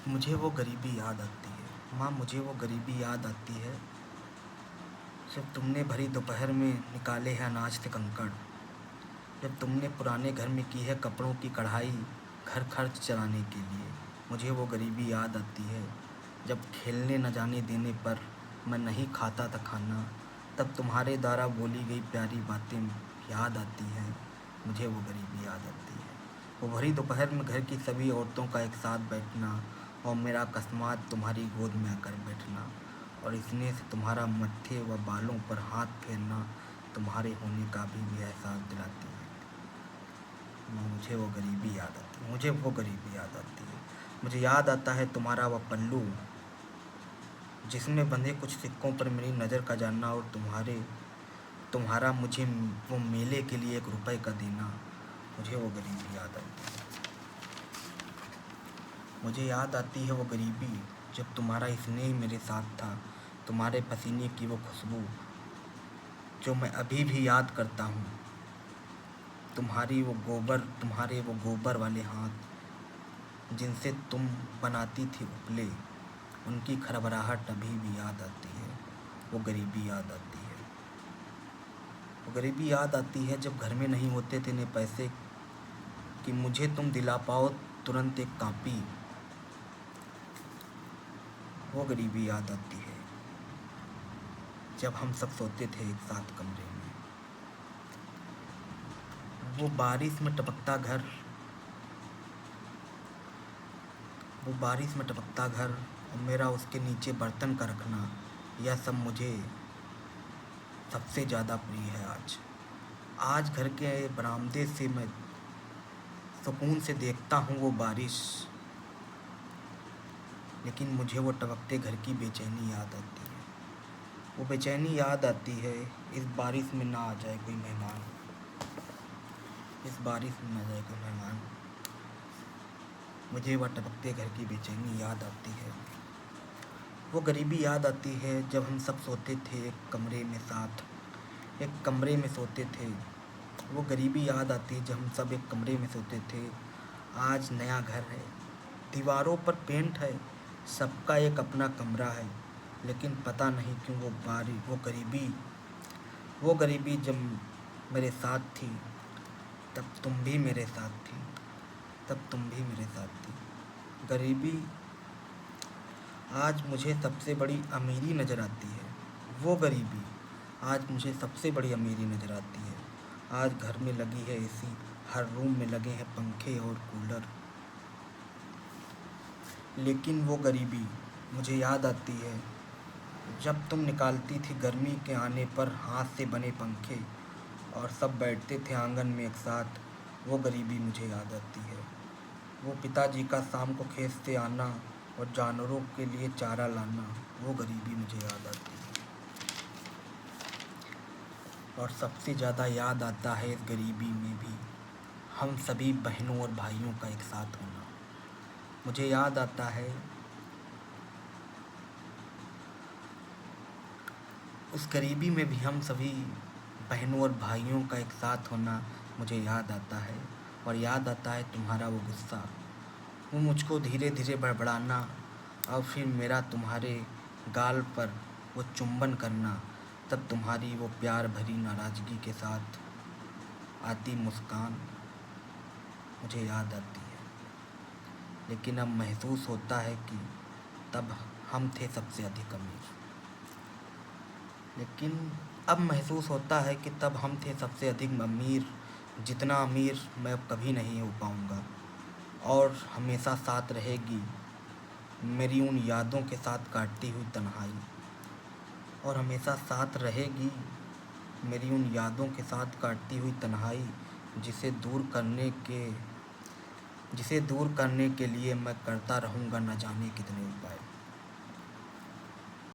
मुझे वो गरीबी याद आती है माँ, मुझे वो गरीबी याद आती है जब तुमने भरी दोपहर में निकाले हैं अनाज से कंकड़, जब तुमने पुराने घर में की है कपड़ों की कढ़ाई घर खर्च चलाने के लिए। मुझे वो गरीबी याद आती है जब खेलने न जाने देने पर मैं नहीं खाता था खाना, तब तुम्हारे द्वारा बोली गई प्यारी बातें याद आती हैं। मुझे वो गरीबी याद आती है, वो भरी दोपहर में घर की सभी औरतों का एक साथ बैठना और मेरा अकस्मात तुम्हारी गोद में आकर बैठना, और स्नेह से तुम्हारा मत्थे व बालों पर हाथ फेरना तुम्हारे होने का भी एहसास दिलाती है। मुझे वो गरीबी याद आती है, मुझे वो गरीबी याद आती है। मुझे याद आता है तुम्हारा वह पल्लू जिसमें बंधे कुछ सिक्कों पर मेरी नज़र का जानना, और तुम्हारा मुझे वो मेले के लिए 1 रुपए का देना। मुझे वो गरीबी याद आती है। मुझे याद आती है वो गरीबी जब तुम्हारा स्नेह मेरे साथ था, तुम्हारे पसीने की वो खुशबू जो मैं अभी भी याद करता हूँ, तुम्हारे वो गोबर वाले हाथ जिनसे तुम बनाती थी उपले, उनकी खरबराहट अभी भी याद आती है। वो गरीबी याद आती है, वो गरीबी याद आती है जब घर में नहीं होते थे ने पैसे कि मुझे तुम दिला पाओ तुरंत एक कॉपी। वो गरीबी याद आती है जब हम सब सोते थे एक साथ कमरे में। वो बारिश में टपकता घर, वो बारिश में टपकता घर और मेरा उसके नीचे बर्तन का रखना, यह सब मुझे सबसे ज़्यादा प्रिय है। आज घर के बरामदे से मैं सुकून से देखता हूँ वो बारिश, लेकिन मुझे वो टपकते घर की बेचैनी याद आती है। वो बेचैनी याद आती है इस बारिश में ना आ जाए कोई मेहमान, इस बारिश में ना आ जाए कोई मेहमान। मुझे वह टपकते घर की बेचैनी याद आती है। वो गरीबी याद आती है जब हम सब सोते थे एक कमरे में साथ, एक कमरे में सोते थे। वो गरीबी याद आती है जब हम सब एक कमरे में सोते थे। आज नया घर है, दीवारों पर पेंट है, सबका एक अपना कमरा है, लेकिन पता नहीं क्यों वो गरीबी जब मेरे साथ थी तब तुम भी मेरे साथ थी, तब तुम भी मेरे साथ थी। गरीबी आज मुझे सबसे बड़ी अमीरी नज़र आती है। वो गरीबी आज मुझे सबसे बड़ी अमीरी नज़र आती है। आज घर में लगी है एसी, हर रूम में लगे हैं पंखे और कूलर, लेकिन वो गरीबी मुझे याद आती है जब तुम निकालती थी गर्मी के आने पर हाथ से बने पंखे और सब बैठते थे आंगन में एक साथ। वो गरीबी मुझे याद आती है। वो पिताजी का शाम को खेत से आना और जानवरों के लिए चारा लाना, वो गरीबी मुझे याद आती है। और सबसे ज़्यादा याद आता है इस गरीबी में भी हम सभी बहनों और भाइयों का एक साथ होना। मुझे याद आता है उस गरीबी में भी हम सभी बहनों और भाइयों का एक साथ होना मुझे याद आता है। और याद आता है तुम्हारा वो गुस्सा, वो मुझको धीरे धीरे बड़बड़ाना और फिर मेरा तुम्हारे गाल पर वो चुंबन करना, तब तुम्हारी वो प्यार भरी नाराज़गी के साथ आती मुस्कान मुझे याद आती है। लेकिन अब महसूस होता है कि तब हम थे सबसे अधिक अमीर, लेकिन अब महसूस होता है कि तब हम थे सबसे अधिक अमीर, जितना अमीर मैं अब कभी नहीं हो पाऊँगा। और हमेशा साथ रहेगी मेरी उन यादों के साथ काटती हुई तन्हाई, और हमेशा साथ रहेगी मेरी उन यादों के साथ काटती हुई तन्हाई, जिसे दूर करने के लिए मैं करता रहूँगा न जाने कितने उपाय।